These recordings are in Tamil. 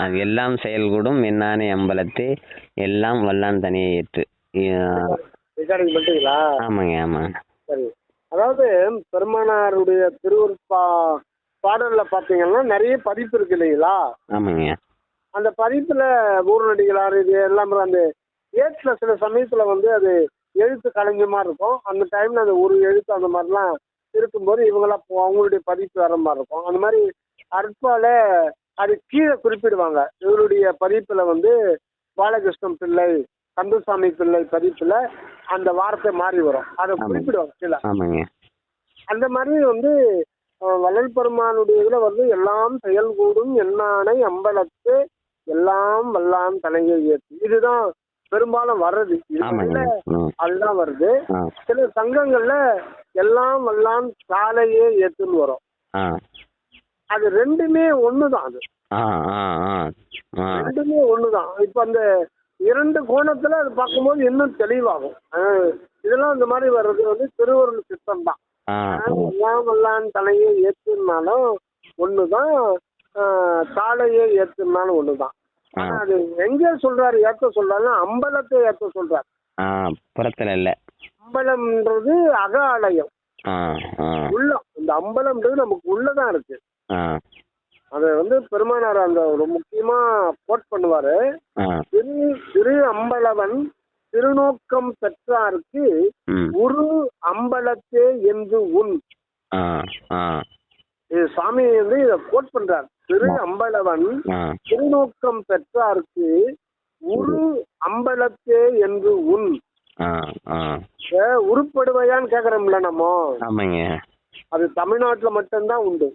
அது எல்லாம் செயல்கூடும் என்னானே அம்பலத்தே எல்லாம் வல்லான் தனியை ஏற்று. ரெக்கார்டிங் பண்ணிட்டீங்களா? ஆமாங்க ஆமாங்க. சரி. அதாவது பெருமானாருடைய திருவருட்பா பாடல்ல பார்த்தீங்கன்னா நிறைய பதிப்பு இருக்கு இல்லைங்களா? ஆமாங்க. அந்த பதிப்புல ஊர்நடிகளார் இது எல்லாம் அந்த ஏற்றுல சில சமயத்துல வந்து அது எழுத்து கலைஞ்ச மாதிரி இருக்கும். அந்த டைம்ல அந்த ஒரு எழுத்து அந்த மாதிரிலாம் இருக்கும்போது இவங்கெல்லாம் அவங்களுடைய பதிப்பு வர மாதிரி இருக்கும். அந்த மாதிரி அற்பால அது கீழே குறிப்பிடுவாங்க. இவருடைய பதிப்புல வந்து பாலகிருஷ்ணன் பிள்ளை, கந்தசாமி பிள்ளை பதிப்புல அந்த வார்த்தை மாறி வரும். அதை குறிப்பிடுவாங்க கீழே. ஆமாங்க. அந்த மாதிரி வந்து வள்ளல் பெருமானுடைய இதுல வந்து எல்லாம் செயல்கூடும் எண்ணானை அம்பலத்து எல்லாம் வல்லான் தலையை ஏற்று, இதுதான் பெரும்பாலும் வர்றது. அதுதான் வருது. சில சங்கங்கள்ல எல்லாம் வல்லான் சாலையே ஏத்துன்னு வரும். அது ரெண்டுமே ஒண்ணுதான். அது ரெண்டுமே ஒண்ணுதான். இப்ப அந்த இரண்டு கோணத்துல அது பார்க்கும்போது இன்னும் தெளிவாகும். இதெல்லாம் இந்த மாதிரி வர்றது வந்து திருவருள் சித்தம் தான். எல்லாம் வல்லான் தலையை ஏத்துனாலும் ஒண்ணுதான், சாலையை ஏத்துனாலும் ஒண்ணுதான். ஆனா அது எங்க சொல்றாரு ஏத்த சொல்றாரு? அம்பலத்தை ஏத்த சொல்றாரு, புறத்துல இல்ல. அம்பலம்ன்றது அக ஆலயம், உள்ளம். இந்த அம்பலம்ன்றது நமக்கு உள்ளதான் இருக்கு. அத வந்து பெருமானார் அந்த ஒரு முக்கியமா கோட் பண்ணுவாரு. திரு அம்பலவன் திருநோக்கம் பெற்றாருக்கு உரு அம்பலத்தே என்று உன். சாமி வந்து இத கோட் பண்றார். திரு அம்பலவன் திருநோக்கம் பெற்றாருக்கு உரு அம்பலத்தே என்று உன். உருப்படுவையான்னு கேக்குறோம்ல நம்ம. அது தமிழ்நாட்டுல மட்டும்தான் உண்டு.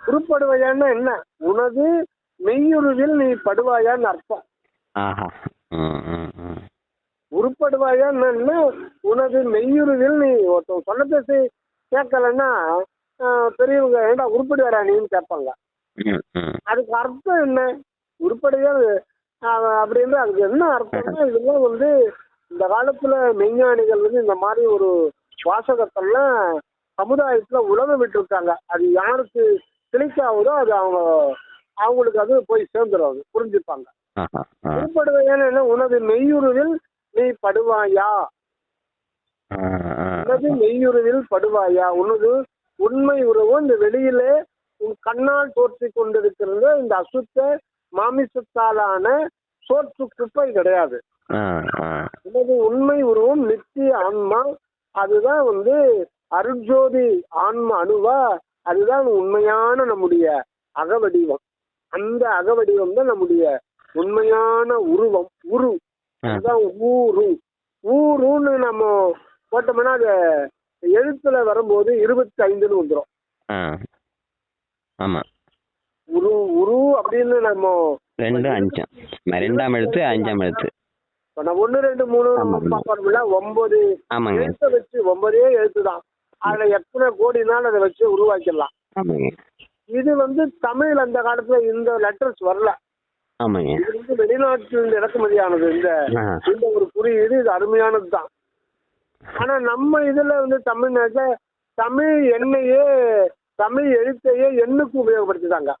உருப்படுவையான்னா என்ன? உனது மெய்யுருவில் நீ படுவாயான்னு அர்த்தம். உருப்படுவாயான்னு உனது மெய்யுருவில் நீ ஒருத்தன் சொல்ல பேசி கேட்கலன்னா பெரியவங்க ஏண்டா உருப்படுவாரா நீன்னு கேட்பாங்க. அதுக்கு அர்த்தம் என்ன? உருப்படியா அப்படின்னு அதுக்கு என்ன அர்த்தம்னா, இதெல்லாம் வந்து இந்த காலத்துல மெய்ஞானிகள் வந்து இந்த மாதிரி ஒரு வாசகத்தெல்லாம் சமுதாயத்துல உலக விட்டுருக்காங்க. அது யாருக்கு கிளிக்காவதோ அது அவங்களுக்கு அது போய் சேர்ந்துடும், புரிஞ்சுப்பாங்க. உருப்படுவையான உனது மெய்யுருவில் நீ படுவாயா, உனது மெய்யுருவில் படுவாயா. உனது உண்மை உறவு இந்த வெளியிலே உன் கண்ணால் தோற்றி கொண்டிருக்கிறது இந்த அசுத்த மாமிசத்தாலான சோற்று குப்பை கிடையாது. உனது உண்மை உருவம் நித்திய ஆன்மா, அதுதான் வந்து அருட்ஜோதி ஆன்மா அணுவா, அதுதான் உண்மையான நம்முடைய அகவடிவம். அந்த அகவடிவம் தான் நம்முடைய உண்மையான உருவம். உரு அதுதான் ஊரு. ஊருன்னு நம்ம போட்டோம்னா அது எழுத்துல வரும்போது 25ன்னு வந்துடும். உரு உரு அப்படின்னு நம்ம 2 எழுத்து 5 எழுத்து 1 2 3 பார்ப்போம்ல, 9 எழுத்தை வச்சு 9 எழுத்து தான். அதுல எத்தனை கோடினாலும் அதை வச்சு உருவாக்கிடலாம். இது வந்து தமிழ் அந்த காலத்துல இந்த லெட்டர்ஸ் வரல. இது வந்து வெளிநாட்டிலிருந்து இறக்குமதியானது. இந்த ஒரு குறியீடு இது அருமையானது தான். ஆனா நம்ம இதுல வந்து தமிழ்நாட்டுல தமிழ் எண்ணையே தமிழ் எழுத்தையே எண்ணுக்கு உபயோகப்படுத்திட்டாங்க.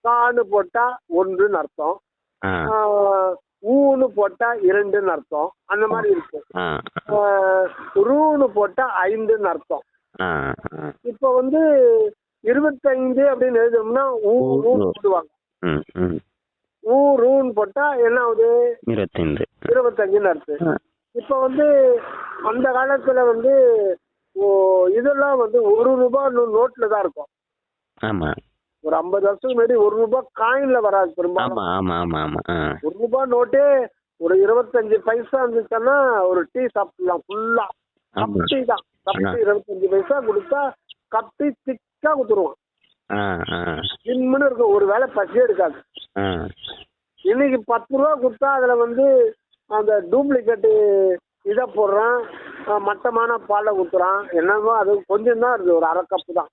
கான்னு போட்டா 1ன்னு அர்த்தம், ஊன்னு போட்டா 2ன்னு அர்த்தம், அந்த மாதிரி இருக்கு. ரூன்னு போட்டா 5ன்னு அர்த்தம். இப்ப வந்து 25 அப்படின்னு எழுதணும்னா ஊன்னு போடுவாங்க. ஊருன்னு போட்டா என்ன ஆகுது? 25ன்னு அர்த்தம். இப்ப வந்து அந்த காலத்துல வந்து இதெல்லாம் வந்து ₹1 நோட்ல தான் இருக்கும். ஒரு 50 வருஷத்துக்கு முன்னாடி ₹1 காயின்ல வராது பெரும்பாலும். ₹1 நோட்டே ஒரு 25 பைசா இருந்துச்சுன்னா ஒரு டீ சாப்பிடலாம் ஃபுல்லா. கப்டி தான், கப்டி 25 பைசா கொடுத்தா கப்டி திக்கா குடுத்துருவான். இன்னும் இருக்கும், ஒரு வேளை பசியே எடுக்காது. இன்னைக்கு ₹10 கொடுத்தா அதுல வந்து அந்த டூப்ளிகேட்டு இதை போடுறான், மட்டமான பாலை ஊத்துறான், என்னவோ அது கொஞ்சம் தான் இருக்குது, ஒரு 1/2 கப்பு தான்.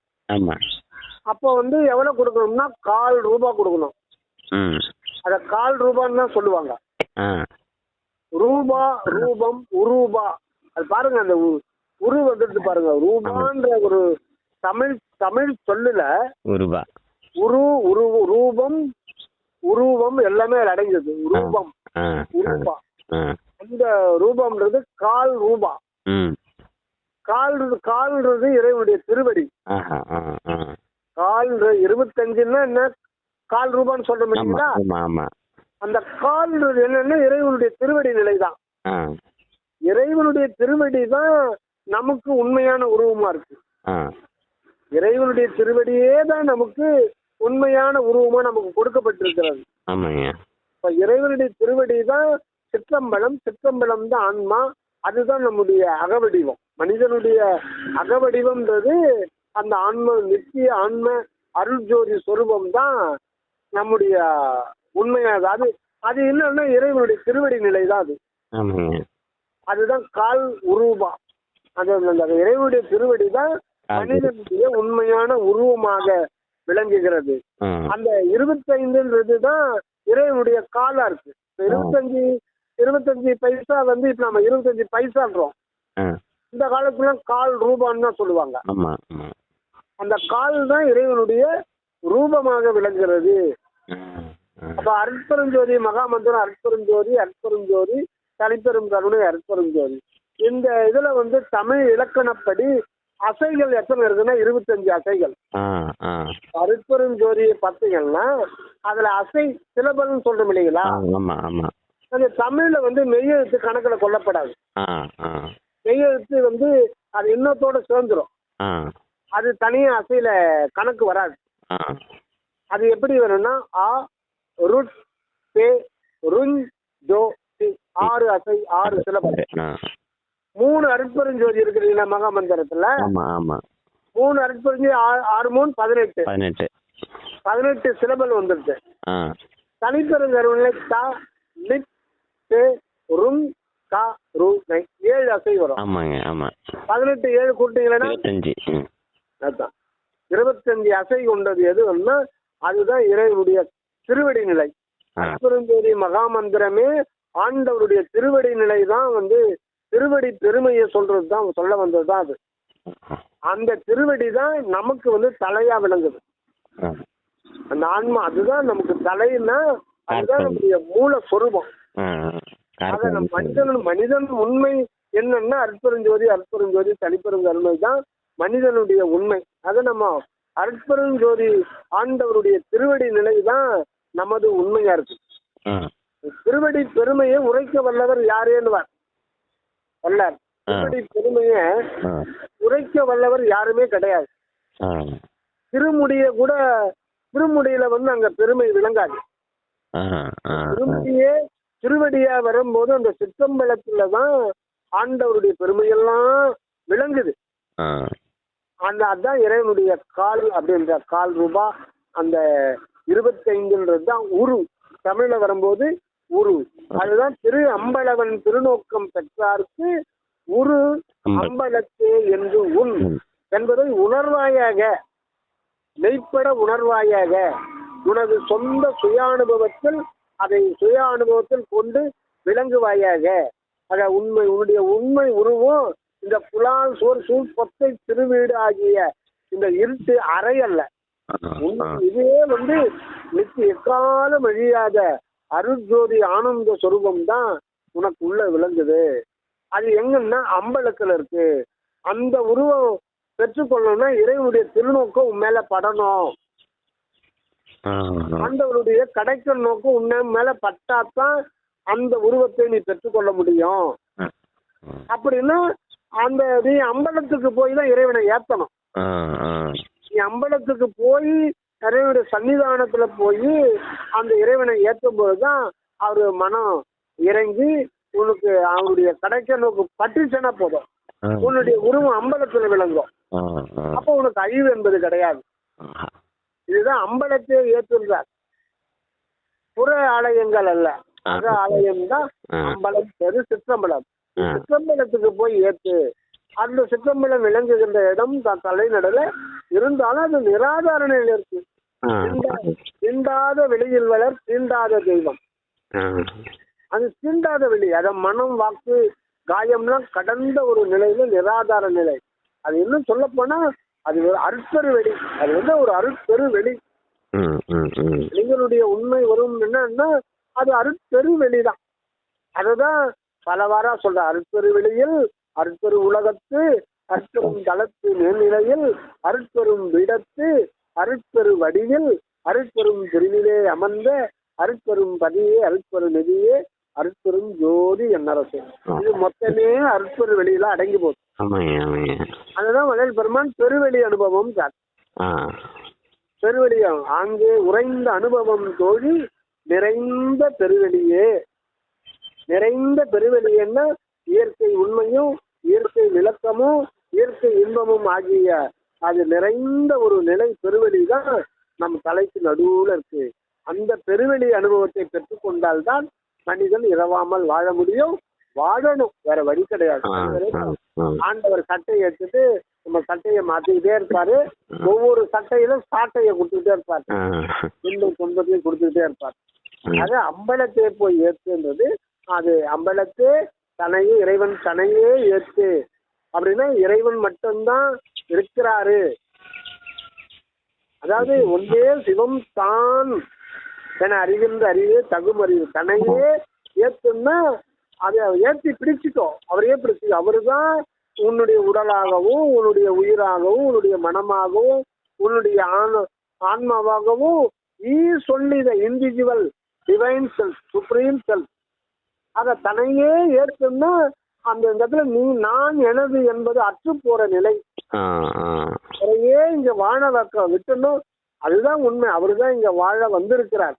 அப்போ வந்து எவ்வளவு கொடுக்கணும்னா ₹1/4 கொடுக்கணும். அத ₹1/4 தான் சொல்லுவாங்க. ரூபா, ரூபம், உருபா, அது பாருங்க அந்த உரு வந்துட்டு பாருங்க. ரூபான்ற ஒரு தமிழ் சொல்லுல உரு உரு ரூபா ரூபம் உருவம் எல்லாமே அதுல அடங்கியது. ரூபம் உருவா. அந்த ரூபம்ன்றது கால் ரூபா. கால்ன்றது இறைவனுடைய திருவடி. கால் 25ன்னா என்ன, கால் ரூபான்னு சொல்ற முடியுங்களா? அந்த கால்ன்றது என்னன்னா இறைவனுடைய திருவடி நிலைதான். இறைவனுடைய திருவடி தான் நமக்கு உண்மையான உருவமா இருக்கு. இறைவனுடைய திருவடியே தான் நமக்கு உண்மையான உருவமா நமக்கு கொடுக்கப்பட்டிருக்கிறது. இப்ப இறைவனுடைய திருவடி தான் சிற்றம்பலம், சிற்றம்பலம் தான் ஆன்மா, அதுதான் நம்முடைய அகவடிவம். மனிதனுடைய அகவடிவம்ன்றது அந்த ஆன்ம நித்திய ஆன்ம அருள்ஜோதி சொரூபம் தான் நம்முடைய உண்மையாக. அது அது என்னன்னா இறைவனுடைய திருவடி நிலை தான் அது. அதுதான் கால் உருவா. அந்த இறைவனுடைய திருவடி தான் மனிதனுடைய உண்மையான உருவமாக விளங்குகிறது. அந்த 25ன்றது தான் இறைவனுடைய காலா இருக்கு. 25 பைசா வந்து இப்ப நம்ம 25 பைசான்றோம். இந்த காலத்துல கால் ரூபான்னு தான் சொல்லுவாங்க. அந்த கால் தான் இறைவனுடைய ரூபமாக விளங்குகிறது. அப்ப அருட்பெருஞ்சோதி மகாமந்திரம் அருட்பெருஞ்சோதி, அருட்பெருஞ்சோதி தனிப்பெரும் கருணை அருட்பெருஞ்சோதி. இந்த இதுல வந்து தமிழ் இலக்கணப்படி அசைகள் எத்தனை இருக்குன்னா 25 அசைகள். அருட்பெருஞ்சோதியை பார்த்தீங்கன்னா அதுல அசை சிலபல்னு சொல்றோம் இல்லைங்களா? அது தமிழ்ல வந்து மெய்யெழுத்து கணக்குல கொல்லப்படாது. மெய்யெழுத்து வந்து அது இன்னத்தோட சேர்ந்துரும். அது தனியா அசையில கணக்கு வராது. அது எப்படி வரும்னா ஆ ருட் பே ருஞ் ஜோ சி 6 அசை 6 சிலபல். 3 அருட்பெருஞ்சோதி இருக்குறீங்களா மகாமந்திரத்துல? 3 அருட்பெருஞ்சோதி 6 3 18 சிலபல் வந்துருச்சு. தனிப்பெருங்கருணை தா லிப் பே ருங் கா ரு 7 அசை வரும். 18 7 கூட்டிங்களா 25 அசை கொண்டது எதுன்னா அதுதான் இறைவனுடைய திருவடி நிலை. அருட்பெருஞ்சோதி மகாமந்திரமே ஆண்டவருடைய திருவடி நிலை தான் வந்து திருவடி பெருமையை சொல்றது தான் சொல்ல வந்தது தான் அது. அந்த திருவடி தான் நமக்கு வந்து தலையா விளங்குது. அந்த ஆன்மா அதுதான் நமக்கு தலைன்னா அதுதான் நம்முடைய மூல சொரூபம். மனிதன் உண்மை என்னன்னா அருட்பெருஞ்சோதி தனிப்பெருங்கருணை தான் மனிதனுடைய உண்மை. அதை நம்ம அருட்பெருஞ்சோதி ஆண்டவருடைய திருவடி நிலை தான் நமது உண்மையா இருக்கு. திருவடி பெருமையை உரைக்க வல்லவர் யாரேன்னுவார் வல்லார். திருவடி பெருமையை உரைக்க வல்லவர் யாருமே கிடையாது. திருமுடியில வந்து அங்க பெருமை விளங்காது. திருவடியா வரும்போது அந்த சிற்றம்பலத்துலதான் ஆண்டவருடைய பெருமையெல்லாம் விளங்குது. அதான் இறைவனுடைய கால் அப்படின்ற கால் ரூபா. அந்த 25ன்றது தான் உரு. தமிழ்ல வரும்போது உரு. அதுதான் திரு அம்பலவன் திருநோக்கம் பெற்றார்க்கு உரு அம்பலத்தே என்று உன் என்பதை உணர்வாயாக மெய்ப்பட உணர்வாயாக உனது சொந்த சுயானுபவத்தில் அதை சுய அனுபவத்தில் கொண்டு விளங்குவாயாக. ஆக உன்னுடைய உண்மை உருவம் இந்த புலால் சோர் சூழ் பொத்தை திருவீடு ஆகிய இந்த இருட்டு அறை அல்ல. இதே வந்து எக்காலம் அழியாத அருட்ஜோதி ஆனந்த சொரூபம் தான் உனக்கு உள்ள விளங்குது. அது எங்கன்னா அம்பலத்துல இருக்கு. அந்த உருவம் பெற்றுக்கொள்ளணும்னா இறைவனுடைய திருநோக்கம் உன் மேல படணும். ஆண்டவருடைய கடைக்கல் நோக்கம் உன்ன மேல பட்டாத்தான் அந்த உருவத்தை நீ பெற்றுக்கொள்ள முடியும். அப்படின்னா அந்த நீ அம்பலத்துக்கு போய் தான் இறைவனை ஏத்தணும். நீ அம்பலத்துக்கு போய் இறைவனுடைய சன்னிதானத்துல போய் அந்த இறைவனை ஏற்றும் போதுதான் அவரு மனம் இறங்கி உனக்கு அவருடைய கடைக்கல் நோக்கு பட்டுச்சுன்னா போதும் உன்னுடைய உருவம் அம்பலத்துல விளங்கும். அப்ப உனக்கு அழிவு என்பது கிடையாது. இதுதான் அம்பலத்தை ஏற்றுகிறார். புற ஆலயங்கள் அல்ல, அக ஆலயம் தான் அம்பலம் பெரு சிற்றம்பலம். சிற்றம்பலத்துக்கு போய் ஏற்று அந்த சிற்றம்பலம் விளங்குகின்ற இடம் தான் தலைநடல இருந்தாலும் அது நிராதார நிலையில இருக்கு. தீண்டாத வெளியில் வளர் தீண்டாத தெய்வம். அது தீண்டாத வெளி. அத மனம் வாக்கு காயம்லாம் கடந்த ஒரு நிலையில நிராதார நிலை. அது இன்னும் சொல்ல போனா அது ஒரு அருட்பெரு வெளி. அது வந்து ஒரு அருட்பெரு வெளி. லிங்கனுடைய உண்மை வரும் என்னன்னா அது அருட்பெரு வெளிதான். அதுதான் பலவாரா சொல்ற. அருட்பெரு வெளியில் அருட்பெரு உலகத்து அருட்பெரும் தளத்து மேல்நிலையில் அருட்பெரும் விடத்து அருட்பெரு வடிவில் அருட்பெரும் திருவிலே அமர்ந்த அருட்பெரும் பதியே அருட்பெரு நெதியே அருட்பெரும் ஜோதி என்னரசு. இது மொத்தமே அருட்பெரு வெளியில அடங்கி போகுது. அதுதான் வள்ளல் பெருமான் பெருவெளி அனுபவம் சார். பெருவெளியம் அங்கே உறைந்த அனுபவம் தோழி நிறைந்த பெருவெளியே. நிறைந்த பெருவெளியன்னா இயற்கை உண்மையும் இயற்கை விளக்கமும் இயற்கை இன்பமும் ஆகிய அது நிறைந்த ஒரு நிலை பெருவெளி தான் நம் தலைக்கு நடுவுல இருக்கு. அந்த பெருவெளி அனுபவத்தை பெற்றுக்கொண்டால்தான் மனிதன் இரவாமல் வாழ முடியும். வாழணும், வேற வழி கிடையாது. ஆண்டவர் சட்டையை எடுத்துட்டு நம்ம சட்டையை மாத்திக்கிட்டே இருப்பாரு. ஒவ்வொரு சட்டையிலும் சாட்டையை கொடுத்துக்கிட்டே இருப்பாரு, இன்னும் துன்பத்தையும் கொடுத்துக்கிட்டே இருப்பாரு. அது அம்பலத்தை போய் ஏற்றுன்றது. அது அம்பலத்தே தனையே இறைவன் தனையே ஏற்று அப்படின்னா இறைவன் மட்டும்தான் இருக்கிறாரு. அதாவது ஒன்றே சிவம் தான் என அறிகின்ற அறிவே தகும் அறிவு. தனையே ஏற்றுன்னா அதை ஏற்றி பிடிச்சிட்டோம். அவரையே பிடிச்சி அவரு தான் உன்னுடைய உடலாகவும் உன்னுடைய உயிராகவும் உன்னுடைய மனமாகவும் உன்னுடைய ஆன்மாவாகவும் சொல்லி the individual divine self supreme self. அத தனையே ஏற்றுன்னா அந்த இடத்துல நீ நான் எனது என்பது அற்று போற நிலை. அவரையே இங்க வாழ வைக்க விட்டணும். அதுதான் உண்மை. அவருதான் இங்க வாழ வந்திருக்கிறார்.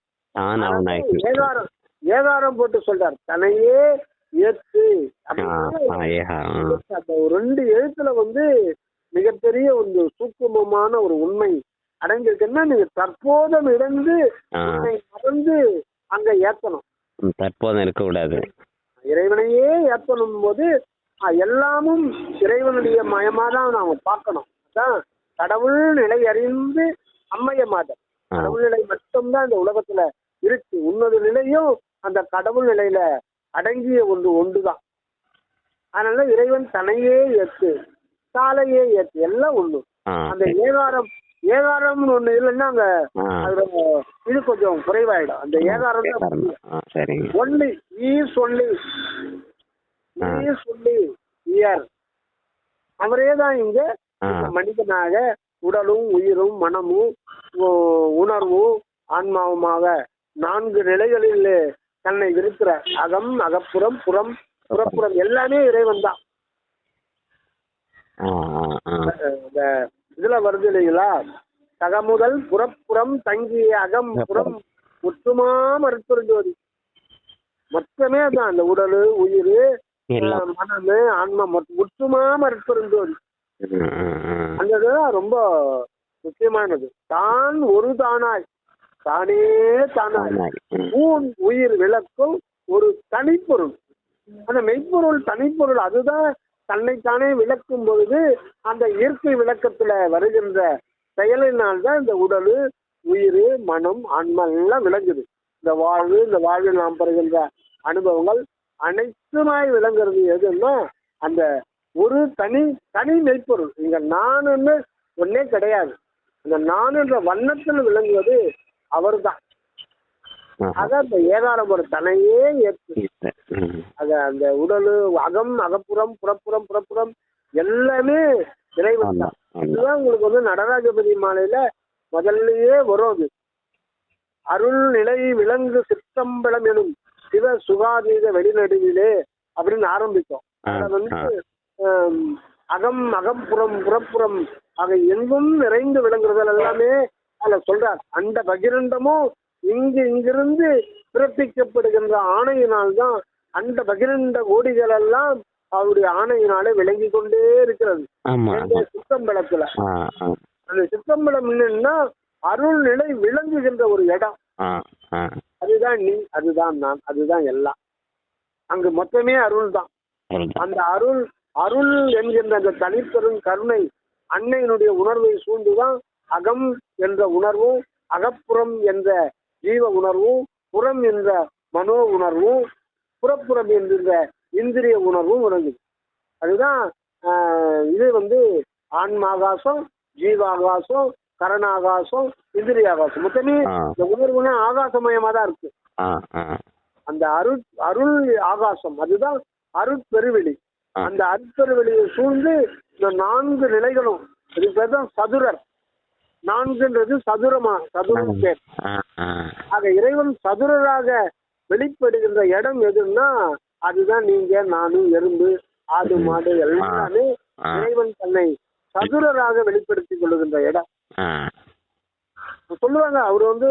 ஏகாரம் போட்டு சொல்றார் தனையே ஏற்று. அந்த ரெண்டு எழுத்துல மிகப்பெரிய ஒரு சூக்குமமான ஒரு உண்மை அடங்கிருக்குன்னா நீங்க தற்போதம் இழந்து மறந்து அங்க ஏத்தணும். தற்போதம் இருக்க கூடாது. இறைவனையே ஏத்தணும் போது எல்லாமும் இறைவனுடைய மயமாதான் நாம பார்க்கணும். அதான் கடவுள் நிலை அறிந்து அம்மைய மாதம். கடவுள் நிலை மட்டும்தான் இந்த உலகத்துல இருக்கு. உன்னது நிலையும் அந்த கடவுள் நிலையில அடங்கிய ஒன்றுதான். அதனால இறைவன் தனையே ஏற்று சாலையே ஏற்று எல்லாம் ஒண்ணு. அந்த ஏகாரம்னு ஒண்ணு இல்லைன்னா அங்க அதுல இது கொஞ்சம் குறைவாயிடும். அந்த ஏகாரம் தான் ஒன்லி சொல்லி இயர். அவரே தான் இங்க மனிதனாக உடலும் உயிரும் மனமும் உணர்வும் ஆன்மாவுமாக 4 நிலைகளில் தன்னை விருக்கிற அகம் அகப்புறம் புறம் புறப்புறம் எல்லாமே இறைவன் தான். இதுல வருது இல்லைங்களா, தகமுதல் புறப்புறம் தங்கிய அகம் புறம் முற்றுமா மறுத்துருந்தோதி. மொத்தமே தான் அந்த உடல் உயிர் மனமு ஆன்மா முற்றுமா மறுத்துருந்தோதி. அந்த ரொம்ப முக்கியமானது. தான் ஒரு தானாய் தானே தானாய் ஊன் உயிர் விளக்கும் ஒரு தனிப்பொருள். அந்த மெய்ப்பொருள் தனிப்பொருள் அதுதான் தன்னைத்தானே விளக்கும் பொழுது அந்த இயற்கை விளக்கத்துல வருகின்ற செயலினால்தான் இந்த உடல் உயிர் மனம் ஆன்மா எல்லாம் விளங்குது. இந்த வாழ்வில் நாம் பெறுகின்ற அனுபவங்கள் அனைத்துமாய் விளங்குறது எதுன்னா அந்த ஒரு தனி மெய்ப்பொருள். இங்க நானுன்னு ஒன்னே கிடையாது. அந்த நானுன்ற வண்ணத்தில் விளங்குவது அவர் தான். அதான் இந்த ஏகாரம் ஒரு தனையே ஏற்று. அத அந்த உடலு அகம் அகப்புறம் புறப்புறம் புறப்புறம் எல்லாமே இறைவன் தான். இதுதான் உங்களுக்கு நடராஜபதி மாலையில முதல்லயே வரும். அது அருள் நிலை விலங்கு சித்தம்பலம் எனும் சிவ சுகாதீத வெளிநடுவிலே அப்படின்னு ஆரம்பிக்கும். அத அகம் அகப்புறம் புறப்புறம் ஆக எங்கும் நிறைந்து விளங்குறதுல எல்லாமே அதுல சொல்றார். அந்த பகிரண்டமும் இங்கிருந்து பிறப்பிக்கப்படுகின்ற ஆணையினால்தான் அந்த பகிரண்ட கோடிகள் எல்லாம் அவருடைய ஆணையினாலே விளங்கி கொண்டே இருக்கிறது. சித்தம்பலத்துல அந்த சித்தம்பலம் என்னன்னா அருள் நிலை விளங்குகின்ற ஒரு இடம். அதுதான் நீ, அதுதான் நான், அதுதான் எல்லாம். அங்கு மொத்தமே அருள் தான். அந்த அருள் என்கின்ற அந்த தனிப்பெரும் கருணை அன்னையினுடைய உணர்வை சூழ்ந்துதான் அகம் என்ற உணர்வும் அகப்புறம் என்ற ஜீவ உணர்வும் புறம் என்ற மனோ உணர்வும் புறப்புறம் என்கின்ற இந்திரிய உணர்வும் உணர்ந்துது. அதுதான் இது ஆன்மாகாசம் ஜீவாகாசம் கரணாகாசம், இந்திரிய ஆகாசம். மொத்தமே இந்த உணர்வுனா ஆகாசமயமா தான் இருக்கு. அந்த அருள் ஆகாசம், அதுதான் அருட்பெருவெளி. அந்த அருட்பெருவெளியை சூழ்ந்து இந்த 4 நிலைகளும், இதுக்கு பேர் தான் சதுரர். 4ன்றது சதுரம் பேர். ஆக இறைவன் சதுரராக வெளிப்படுகின்ற இடம் எதுன்னா அதுதான் நீங்க, நானும், எறும்பு, ஆடு, மாடு எல்லாமே இறைவன் தன்னை சதுரராக வெளிப்படுத்திக் கொள்ளுகின்ற இடம். சொல்லுவாங்க அவரு வந்து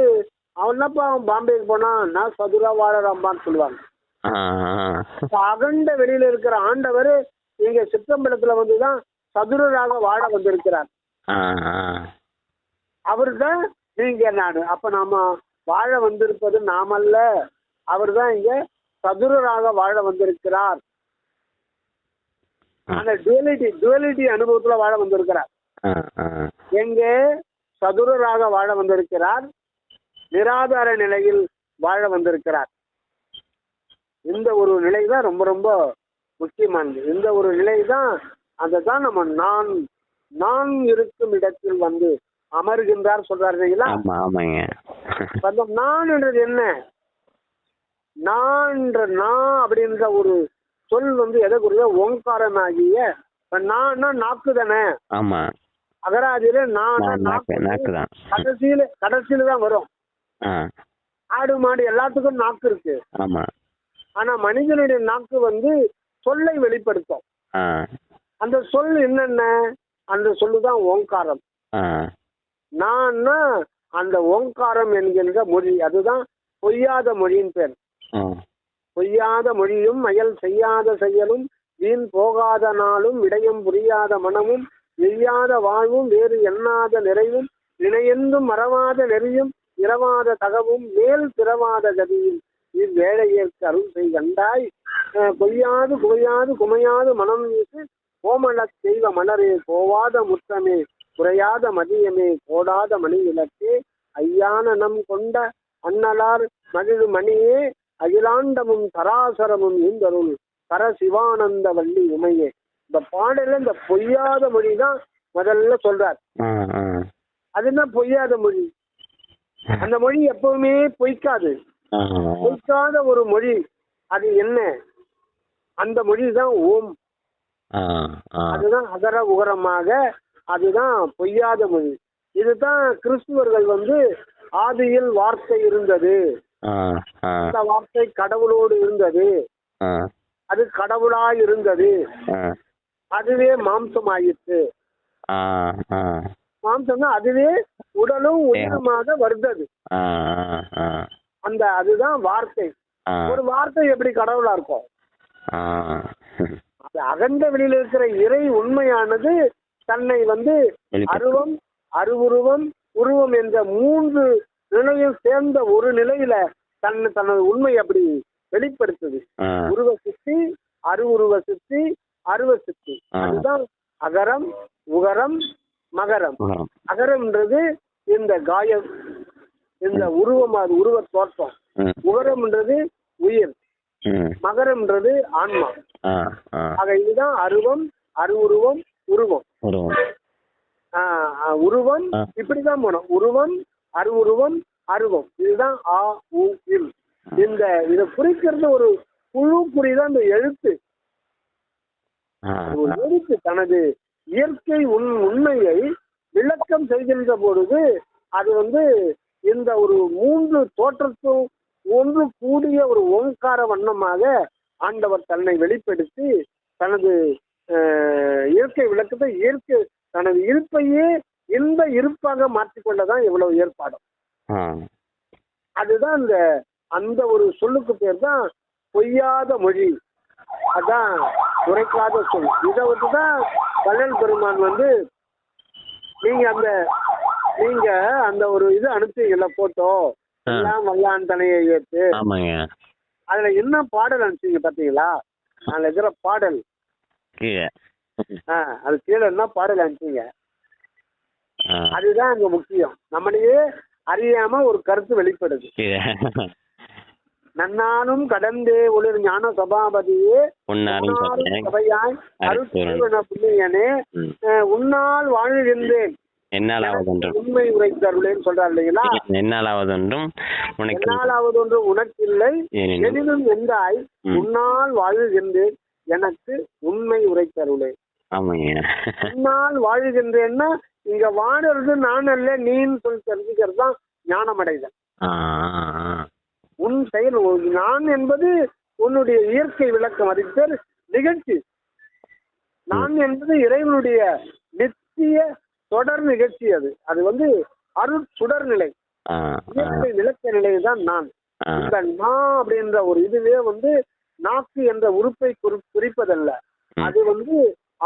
அவன் என்னப்பா அவன் பாம்பேக்கு போனா நான் சதுரா வாழறாம்பான்னு சொல்லுவாங்க. அகண்ட வெளியில இருக்கிற ஆண்டவர் இங்க சிற்றம்பலத்துல வந்துதான் சதுரராக வாழ வந்திருக்கிறார். அவர்தான் நீங்க நானு. அப்ப நாம வாழ வந்திருப்பது நாமல்ல, அவர் தான் இங்க சதுரராக வாழ வந்திருக்கிறார். அந்த டுவலிட்டி அனுபவத்துல வாழ வந்திருக்கிறார். எங்க சதுரராக வாழ வந்திருக்கிறார், நிராதார நிலையில் வாழ வந்திருக்கிறார். இந்த ஒரு நிலை தான் ரொம்ப ரொம்ப முக்கியமானது. இந்த ஒரு நிலை தான் அதுதான் நம்ம நான் இருக்கும் இடத்தில் வந்து அமர்கின்றார் சொல்றாரு இல்லைங்களா? அந்த நான்ன்றது என்ன? நான் அப்படின்ற ஒரு சொல் வந்து எதை குறிக்க? ஓங்காரனாகிய நான் நாக்கு தானே. அகராதியில கடைசியில தான் வரும். ஆடு மாடு எல்லாத்துக்கும் நாக்கு இருக்கு. ஆனா மனிதனுடைய நாக்கு வந்து சொல்லை வெளிப்படுத்தும். அந்த சொல் என்னென்ன? அந்த சொல்லுதான் ஓங்காரம். நான்னா அந்த ஓங்காரம் என்கின்ற மொழி, அதுதான் பொய்யாத மொழியின் பேர். பொய்யாத மொழியும் மயல் செய்யாத செயலும் வீண் போகாத நாளும் விடயம் புரியாத மனமும் எய்யாத வாழ்வும் வேறு எண்ணாத நிறைவும் இணையென்றும் மறவாத நெறியும் இரவாத தகவும் மேல் பிறவாத கதியும் இவ்வேளையேற்கு அருள் செய் கண்டாய் பொய்யாது குவையாது குமையாது மனம் வீசு கோமள செய்வ மலரே போவாத முற்றமே குறையாத மதியமே கோடாத மணி விளக்கே ஐயான நம் கொண்ட அன்னலார் மகிழ் மணியே அகிலாண்டமும் சராசரமும் ஈந்தருள் கர சிவானந்த வள்ளி உமையே. இந்த பாடல இந்த பொய்யாத மொழி தான் முதல்ல சொல்றார். அதுதான் பொய்யாத மொழி. அந்த மொழி எப்பவுமே பொய்க்காது. பொய்க்காத ஒரு மொழி அது என்ன? அந்த மொழி தான் ஓம். அதுதான் அகர உகரமாக, அதுதான் பொய்யாத மொழி. இதுதான் கிறிஸ்துவர்கள் வந்து ஆதியில் வார்த்தை இருந்தது, அந்த வார்த்தை கடவுளோடு இருந்தது, அது கடவுளாய் இருந்தது, அதுவே மாம்சம் ஆயிற்று. மாம்சம்னா அதுவே உடலும் உயிரமாக வருது. அந்த அதுதான் வார்த்தை. ஒரு வார்த்தை எப்படி கடவுளா இருக்கும்? அகண்ட வெளியில இருக்கிற இறை உண்மையானது தன்னை வந்து அருவம், அருவுருவம், உருவம் என்ற 3 நிலையும் சேர்ந்த ஒரு நிலையில தனது உண்மை அப்படி வெளிப்படுத்துது. உருவ சித்தி, அருவுருவ சித்தி, அருவ சித்தி. அதுதான் அகரம், உகரம், மகரம். அகரம்ன்றது இந்த காயம், இந்த உருவம், அது உருவ தோற்றம். உகரம்ன்றது உயிர், மகரம்ன்றது ஆன்மா. ஆக இதுதான் அருவம், அருவுருவம், உருவம். உருவம் இப்படிதான் போனோம். உருவம், அருவுருவம், அருவம். இதுதான் ஆ உ இம். இந்த இதை குறிக்கிறது ஒரு குழு குறிதான் இந்த எழுத்து. ஒரு எழுத்து தனது இயற்கை உண்மையை விளக்கம் செய்கின்ற பொழுது அது வந்து இந்த ஒரு 3 தோற்றத்தும் ஒன்று கூடிய ஒரு ஓங்கார வண்ணமாக ஆண்டவர் தன்னை வெளிப்படுத்தி தனது இயற்கை விளக்கத்தை இயற்கை தனது இருப்பையே இந்த இருப்பாக மாற்றிக்கொள்ளதான் இவ்வளவு ஏற்பாடும். அதுதான் அந்த ஒரு சொல்லுக்கு பேர் தான் பொய்யாத மொழி. அதான் உரைக்காத சொல். இதை வச்சுதான் வள்ளல் பெருமான் வந்து நீங்க அந்த ஒரு இது அனுப்பிச்சீங்கல்ல போட்டோ எல்லாம் வல்லான் தனையை ஏற்று, அதுல என்ன பாடல் அனுப்பிச்சீங்க பாத்தீங்களா? அதுல இருக்கிற பாடல் அது கீழே என்ன பாடல் அனுப்பிச்சீங்க, அதுதான் அங்க முக்கியம். நம்மளையே அறியாம ஒரு கருத்து வெளிப்படுது. நன்னானும் கடந்தே ஒளிர் ஞான சபாபதியே சபையாய் அருட்புண்ணியனே உன்னால் வாழ்கின்றேன் என்னால் ஆவதொன்றும் உண்மை உரைத்தருளேன்னு சொல்றாரு இல்லைங்களா? என்னால் ஆவதொன்றும் உனக்கு என்னாலாவது ஒன்று உனக்கில்லை எனினும் எந்தாய் உன்னால் வாழுகின்றேன் எனக்கு உண்மை உரைத்தருளே. ஆமாங்க. உன்னால் வாழுகின்றேன்னா இங்க வாடுறது நான் அல்ல நீன்னு சொல்லி தெரிஞ்சுக்கிறது தான் ஞானம் அடைதல். உன் செயல் நான் என்பது உன்னுடைய இயற்கை விளக்கம், அது பேர் நிகழ்ச்சி. நான் என்பது இறைவனுடைய நித்திய தொடர் நிகழ்ச்சி. அது வந்து அருள் சுடர் நிலை, இயற்கை விளக்க நிலை தான் நான். இந்த நான் அப்படின்ற ஒரு இதுவே வந்து நாக்கு என்ற உறுப்பை குறிப்பதல்ல, அது வந்து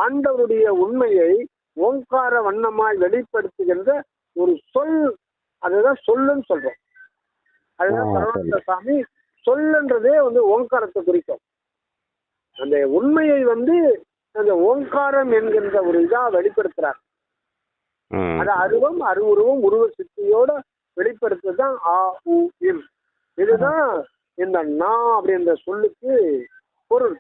ஆண்டவருடைய உண்மையை ஓங்கார வண்ணமாய் வெளிப்படுத்துகின்ற ஒரு சொல். அதுதான் சொல்லுன்னு சொல்றோம். அதுதான் சரவண சாமி சொல்லுன்றதே வந்து ஓங்காரத்தை குறிக்கும். அந்த உண்மையை வந்து அந்த ஓங்காரம் என்கின்ற ஒரு இதா வெளிப்படுத்துறார். அது அருவம் அருவுருவம் உருவ சித்தியோட வெளிப்படுத்துறதுதான் ஆ உ இம். இதுதான் இந்த நான் அப்படின்ற சொல்லுக்கு பொருள்.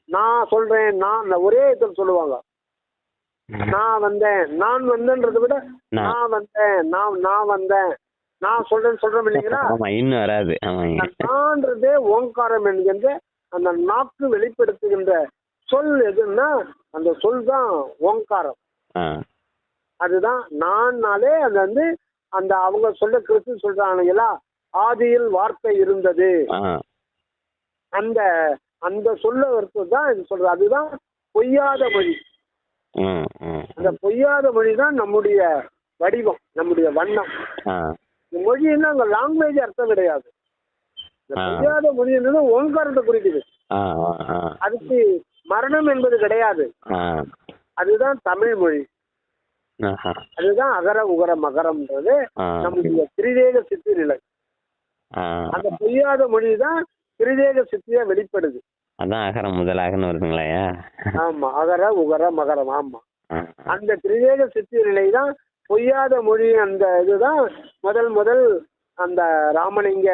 நான் சொல்றேன், நான் ஒரே இதில் சொல்லுவாங்க. நான் வந்தேன், நான் வந்தேன்றதை விட நான் வந்தேன், நான் வந்தேன், நான் சொல்றேன் இல்லைங்களா? இன்னும் வராது. நான்றதே ஓங்காரம் என்கின்ற அந்த நாக்கு வெளிப்படுத்துகின்ற சொல் எதுன்னா அந்த சொல் தான் ஓங்காரம். அதுதான் நான்னாலே அது வந்து அந்த அவங்க சொல்ல கிறிஸ்து சொல்றாங்களா, ஆதியில் வார்த்தை இருந்தது, அந்த அந்த சொல்ல தான் இது சொல்ற. அதுதான் பொய்யாத மொழி. அந்த பொய்யாத மொழி தான் நம்முடைய வடிவம், நம்முடைய வண்ணம். மொழின்னா அங்க லாங்குவேஜ் அர்த்தம் கிடையாது. பொய்யாத மொழி என்பது ஓங்காரத்தை குறிக்குது. அதுக்கு மரணம் என்பது கிடையாது. அதுதான் தமிழ் மொழி. அதுதான் அகர உகர மகரம்ன்றது நம்முடைய திரிவேக சித்தி நிலை. அந்த பொய்யாத மொழி தான் திரிவேக சித்தியா வெளிப்படுது. அதான் அகரம் முதலாகன்னு வருதுங்களா? ஆமா, அகர உகர மகரம். ஆமா, அந்த திரிவேக சித்தி நிலை தான் பொய்யாத மொழி. அந்த இதுதான் முதல் அந்த ராமலிங்க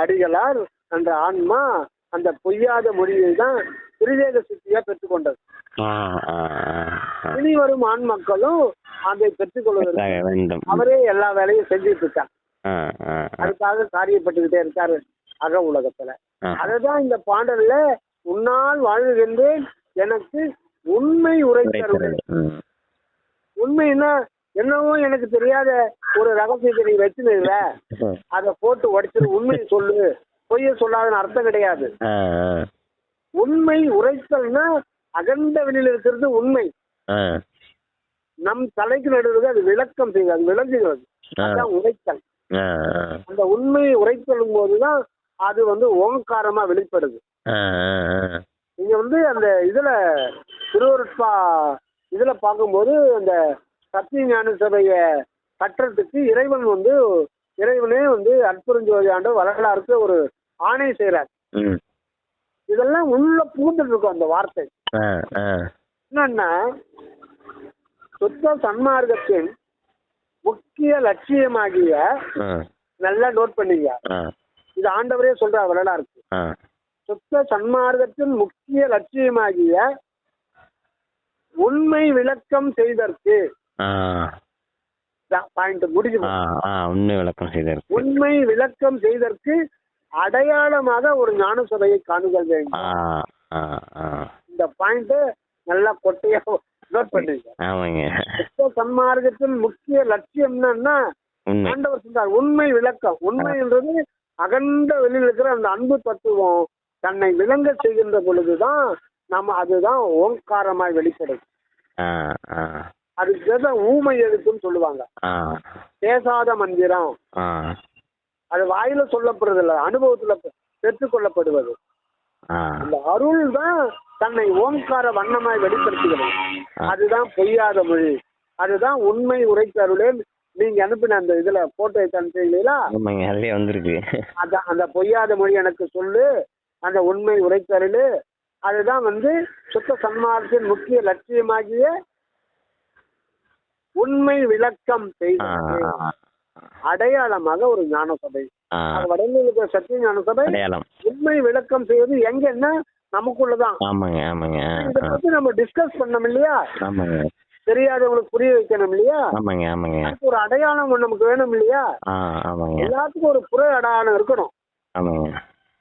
அடிகளார் அந்த ஆன்மா அந்த பொய்யாத மொழியை தான் திரிவேக சித்தியா பெற்றுக்கொண்டது. இனி வரும் ஆண் மக்களும் அதை பெற்றுக்கொள்வதற்கு வேண்டும். அவரே எல்லா வேலையும் செஞ்சுட்டு இருக்கார். அதுக்காக காரியப்பட்டுக்கிட்டே இருக்காரு அக உலகத்துல. அததான் இந்த பாடல்ல உன்னால் வாழ்கின்றேன் எனக்கு உண்மை உரைத்தருளேன். உண்மைன்னா என்னவோ எனக்கு தெரியாத ஒரு ரகசியத்தை நீ வச்சுல அதை போட்டு உடைச்சிரு. உண்மையை சொல்லு, பொய்ய சொல்லாதன்னு அர்த்தம் கிடையாது. உண்மை உரைத்தல்னா அகண்ட வெளியில் இருக்கிறது உண்மை. நம் தலைக்கு நடுவது அது விளக்கம் செய்யுது, அது விளங்குகிறது. அதுதான் உரைத்தல். அந்த உண்மையை உரைத்தலும் போதுதான் அது வந்து ஓங்காரமா வெளிப்படுது. நீங்க வந்து அந்த இதுல திருவருட்பா இதுல பார்க்கும்போது அந்த சத்திய ஞான சபைய கட்டுறதுக்கு இறைவனே வந்து அற்புதஞ்சோதி ஆண்டு வரலாறுக்கு ஒரு ஆணை செய்யறார். இதெல்லாம் உள்ள பூந்துட்டு இருக்கும் அந்த வார்த்தை. என்னன்னா சுத்த சன்மார்க்கத்தின் முக்கிய லட்சியமாகிய, நல்லா நோட் பண்ணீங்க, இது ஆண்டவரே சொல்ற வரலாறுக்கு. சுத்த சன்மார்க்கத்தின் முக்கிய லட்சியமாகிய உண்மை விளக்கம் செய்தற்கு பாயிண்ட் முடிஞ்சு. உண்மை விளக்கம் செய்தற்கு அடையாளமாக ஒரு ஞான சபையை காணுதல் வேண்டும். இந்த பாயிண்ட் நல்லா கொட்டையா நோட் பண்ணுங்க. சன்மார்க்கத்தின் முக்கிய லட்சியம் என்னன்னா ஆண்டவர் சொல்றார் உண்மை விளக்கம். உண்மைன்றது அகண்ட வெளியில் இருக்கிற அந்த அன்பு தத்துவம் தன்னை விளங்க செய்கின்ற பொழுதுதான் நம்ம அதுதான் ஓங்காரமாய் வெளிப்படுது. அதுக்கு ஊமை எழுத்துன்னு சொல்லுவாங்க. பேசாத மந்திரம். அது வாயில சொல்லப்படுறதில்ல, அனுபவத்துல பெற்றுக்கொள்ளப்படுவது. அந்த அருள் தான் தன்னை ஓங்கார வண்ணமாய் வெளிப்படுத்துகிறது. அதுதான் பொய்யாத மொழி. அதுதான் உண்மை உரைத்தருளே. நீங்க அனுப்பின அந்த இதுல போட்டோ அனுப்பிங்களா? வந்திருக்கு. அதான் அந்த பொய்யாத மொழி எனக்கு சொல்லு, அந்த உண்மை உரைத்தருளு. அதுதான் வந்து சுத்த சன்மார்க்கத்தின் முக்கிய லட்சியமாகிய உண்மை விளக்கம் செய்த அடையாளமாக ஒரு ஞான சபை. வடநிலை சத்திய ஞான சபை உண்மை விளக்கம் செய்வது எங்கன்னா நமக்குள்ளதான். இதை பத்தி நம்ம டிஸ்கஸ் பண்ணோம் இல்லையா? தெரியாதவங்களுக்கு புரிய வைக்கணும் இல்லையா? ஆமாங்க ஆமாங்க. அதுக்கு ஒரு அடையாளம் ஒண்ணு நமக்கு வேணும் இல்லையா? ஆமாங்க எல்லாத்துக்கும் ஒரு புற அடையாளம் இருக்கணும். ஆமாங்க.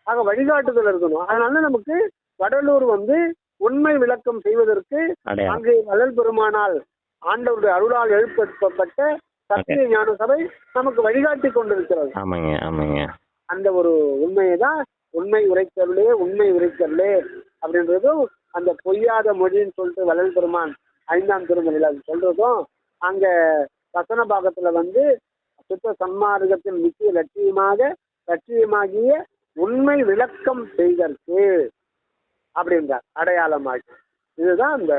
ஆக வழிகாட்டுதல் இருக்கணும். அதனால நமக்கு வடலூர் வந்து உண்மை விளக்கம் செய்வதற்கு அடையாளம். அங்கே வள்ளல் பெருமானால் ஆண்டவருடைய அருளால் எழுப்பப்பட்ட சத்திய ஞான சபை நமக்கு வழிகாட்டி கொண்டிருக்கிறது. ஆமாங்க ஆமாங்க. அந்த ஒரு உண்மையை தான் உண்மை உரைத்தருளே உண்மை உரைத்தருளே அப்படின்றதும், அந்த பொய்யாத மொழின்னு சொல்லிட்டு வள்ளல் பெருமான் 5ஆம் திருமுறையில் அது சொல்றதும், அங்க வசன பாகத்துல வந்து சுத்த சன்மார்க்கத்தின் முக்கிய லட்சியமாகிய உண்மை விளக்கம் செய்தற்கு அப்படின்றார் அடையாளமாகி. இதுதான் இந்த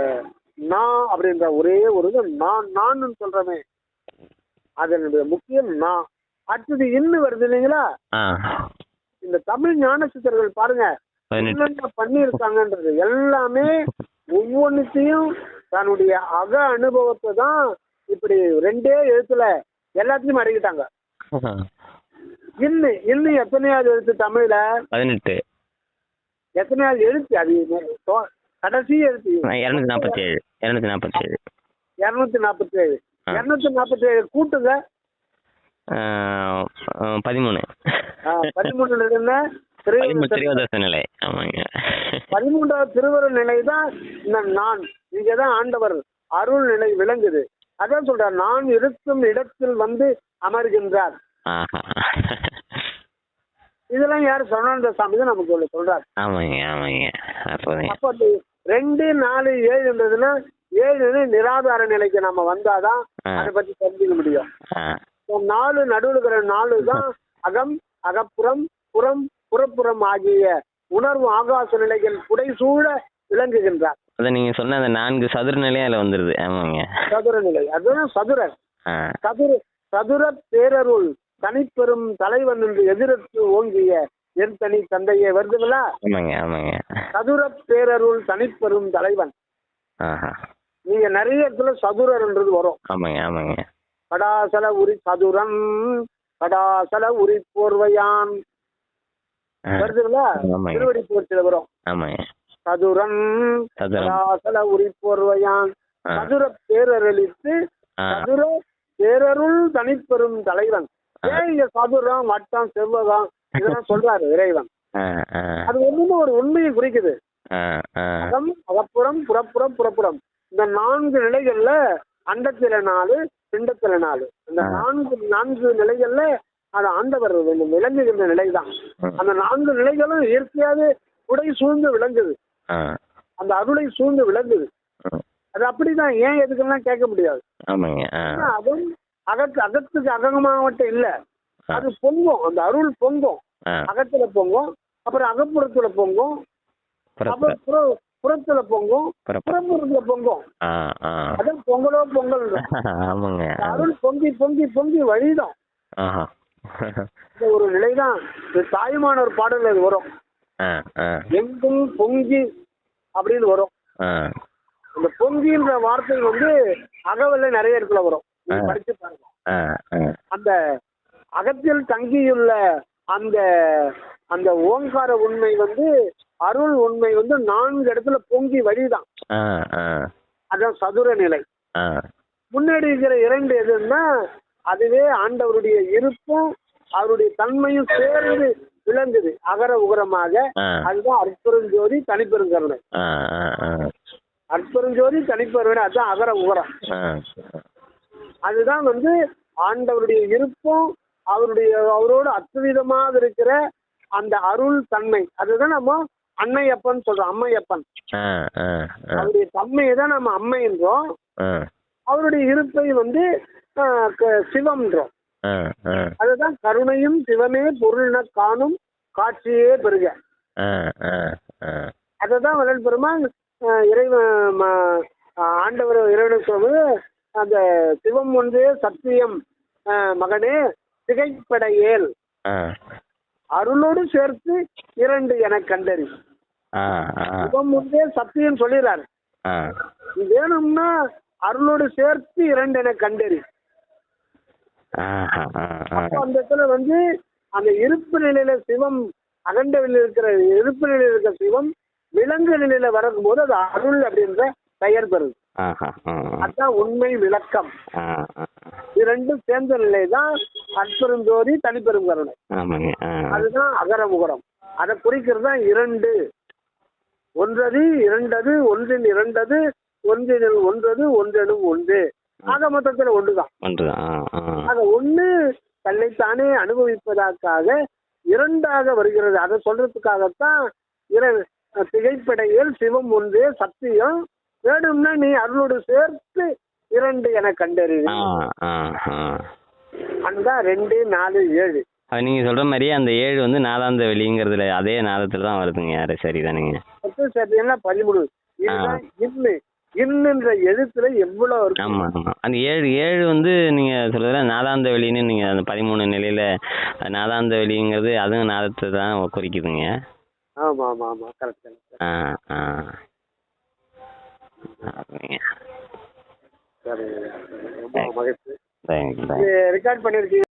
நான் அப்படின்ற ஒரே ஒரு நான் சொல்றமே அதனுடைய முக்கியம் நான். அடுத்தது இன்னு வருது இல்லைங்களா? இந்த தமிழ் ஞான சித்தர்கள் பாருங்க என்னென்ன பண்ணியிருக்காங்கன்றது எல்லாமே ஒவ்வொன்றுத்தையும் தன்னுடைய அக அனுபவத்தை தான் இப்படி 2 எழுத்துல எல்லாத்தையும் அடக்கிட்டாங்க. இன்னு எத்தனையாவது எழுத்து தமிழ்ல? 18. எத்தனையாவது எழுத்து? அது கடைசி எழுத்து 247. 247. 247 கூட்டுங்க. 13. 13 திருவதச நிலை. ஆமாங்க. 13வது திருவருள் நிலை தான் இந்த நான். இங்கதான் ஆண்டவர் அருள் நிலை விளங்குது. அதான் சொல்றார், நான் இருக்கும் இடத்தில் வந்து அமர்கின்றார். இதெல்லாம் யாரு சொன்ன சாமி தான் நமக்கு சொல்றாரு. ஆமாங்க ஆமாங்க. அப்போ 2, 4, 7ன்றதுன்னா 7 நிராதார நிலைக்கு நம்ம வந்தாதான் அதை பத்தி தெரிஞ்சுக்க முடியும். 4 நடுவில் இருக்கிற 4 தான் அகம், அகப்புறம், புறம், புறப்புறம் ஆகிய உணர்வு ஆகாச நிலைகள் புடைசூழ விளங்குகின்றார். அத நீங்க சொன்ன அந்த 4 சதுர நிலையா அதுல வந்துருது. ஆமாங்க. சதுர நிலை, அதுதான் சதுரர். சதுர பேரருள் தனிப்பெரும் தலைவன் என்று எதிர்த்து ஓங்கிய என் தனி தந்தையே வருதுங்களா? ஆமாங்க ஆமாங்க. சதுர பேரருள் தனிப்பெரும் தலைவன். நீங்க நிறைய இடத்துல சதுரர்ன்றது வரும். ஆமாங்க ஆமாங்க. கடாசல உரி சதுரன், கடாசல உரி போர்வையான் வருதுங்களா? திருவடி போர்ச்சில வரும். ஆமாங்க. சதுரன் கடாசல உரி போர்வையான் சதுர பேரருளித்து சதுர பேரருள் தனிப்பெரும் தலைவன். ஏன் இங்க சதுரம், வட்டம், செவ்வகம் இதெல்லாம் சொல்றாரு இறைவன்? அது ஒண்ணுமே ஒரு உண்மையை குறிக்குது. அகம், அகப்புறம், புறப்புறம், புறப்புறம் இந்த 4 நிலைகள்ல அண்டத்தில 4, பிண்டத்தில 4 இந்த 4 நிலைகள்ல அது ஆண்டவர் விளங்குகின்ற நிலைதான். அந்த 4 நிலைகளும் இயற்கையாவே உடை சூழ்ந்து விளங்குது. அந்த அருளை சூழ்ந்து விளங்குது. அது அப்படிதான். ஏன் எதுக்கெல்லாம் கேட்க முடியாது. அதுவும் அகத்துக்கு அகமாக மட்டும் இல்ல, அது பொங்கும். அந்த அருள் பொங்கும். அகத்துல பொங்கும், அப்புறம் அகப்புறத்துல பொங்கும், அப்புறம் புறத்துல பொங்கும், புறப்புறத்துல பொங்கும். அதான் பொங்கலோ பொங்கல். அருள் பொங்கி பொங்கி பொங்கி வழிதான். இந்த ஒரு நிலைதான் தாயுமான ஒரு பாடல் அது வரும். எங்கும் பொங்கி அப்படின்னு வரும். இந்த பொங்கின்ற வார்த்தை வந்து அகவல்ல நிறைய இடத்துல வரும். படிச்சு பாருங்க. அந்த அகத்தில் தங்கியுள்ள அந்த அந்த ஓங்கார உண்மை வந்து அருள் உண்மை வந்து 4 இடத்துல பொங்கி வழிதான். அதான் சதுர நிலை. முன்னாடி இருக்கிற 2 எதுன்னா அதுவே ஆண்டவருடைய இருப்பும் அவருடைய தன்மையும் சேர்ந்து விளங்குது அகர உகரமாக. அதுதான் அற்பெருஞ்சோதி தனிப்பெருங்கருணை. அற்பெருஞ்சோதி தனிப்பெருங்கருணை அதுதான் அகர உகரம். அதுதான் வந்து ஆண்டவருடைய இருப்பும் அவரோடு அத்துவிதமாக இருக்கிற அந்த அருள் தன்மை. அதுதான் நம்ம அன்னையப்பன் சொல்றோம். அம்மையப்பன் அவருடைய தன்மையை தான் நம்ம அம்மை என்றோம். அவருடைய இருப்பை வந்து சிவம்ன்றோம். அதுதான் கருணையும் சிவமே பொருள்ன காணும் காட்சியே பெருக. அததான் வள்ளல் பெருமான் இறைவன் ஆண்டவர் இறைவனுக்கு சொல்லும்போது அந்த சிவம் ஒன்றே சத்தியம் மகனே திகைப்படையேல் அருளோடு சேர்த்து 2 என கண்டறி. சிவம் ஒன்றே சத்தியம் சொல்லிடுறாரு. வேணும்னா அருளோடு சேர்த்து 2 என கண்டறி. அந்த இடத்துல வந்து அந்த இருப்பு நிலையில சிவம் அகண்ட நிலையில இருக்கிற இருப்பு நிலையில இருக்கிற சிவம் விலங்கு நிலையில வரும்போது அது அருள் அப்படின்ற பெயர் பெறுது. ஆஹா. அதான் உண்மை விளக்கம். ஆ, ஆ. இது ரெண்டும் சேர்ந்த நிலை தான் அற்பெருஞ்சோதி தனிப்பெரும் கருணை. ஆமாங்க. அதுதான் அகர முகரம். அதை குறிக்கிறது தான் இரண்டு. ஒன்றது இரண்டது, ஒன்றின் இரண்டது, ஒன்றினில் ஒன்றது, ஒன்றெனும் ஒன்று. ஆக மொத்தத்துல ஒன்றுதான். ஆக ஒண்ணு தன்னைத்தானே அனுபவிப்பதற்காக இரண்டாக வருகிறது. அதை சொல்றதுக்காகத்தான் திகைப்படையில் சிவம் ஒன்றே சத்தியம் வேணும்னா நீ அருளோடு சேர்த்து இரண்டு என கண்டறிவு. அந்த 2, 4, 7. நீங்க சொல்ற மாதிரியே அந்த 7 வந்து நாதாந்த வெளிங்கிறதுல அதே நாதத்துல தான் வருதுங்க. யாரு சரிதானுங்க. சரியா 13. இதுதான் இன்னுன்ற எழுத்துல எவ்வளவு இருக்கு. ஆமா ஆமா. அந்த 7 வந்து நீங்க சொல்றதுல நாதாந்த வெளின்னு நீங்க அந்த 13 நிலையில நாதாந்த வெளிங்கிறது அதுவும் நாதத்தை தான் குறிக்குதுங்க. ஆமா ஆமா ஆமா கரெக்ட். சரி ரொம்ப மகிழ்ச்சி. ரெக்கார்ட் பண்ணிருக்கீங்க.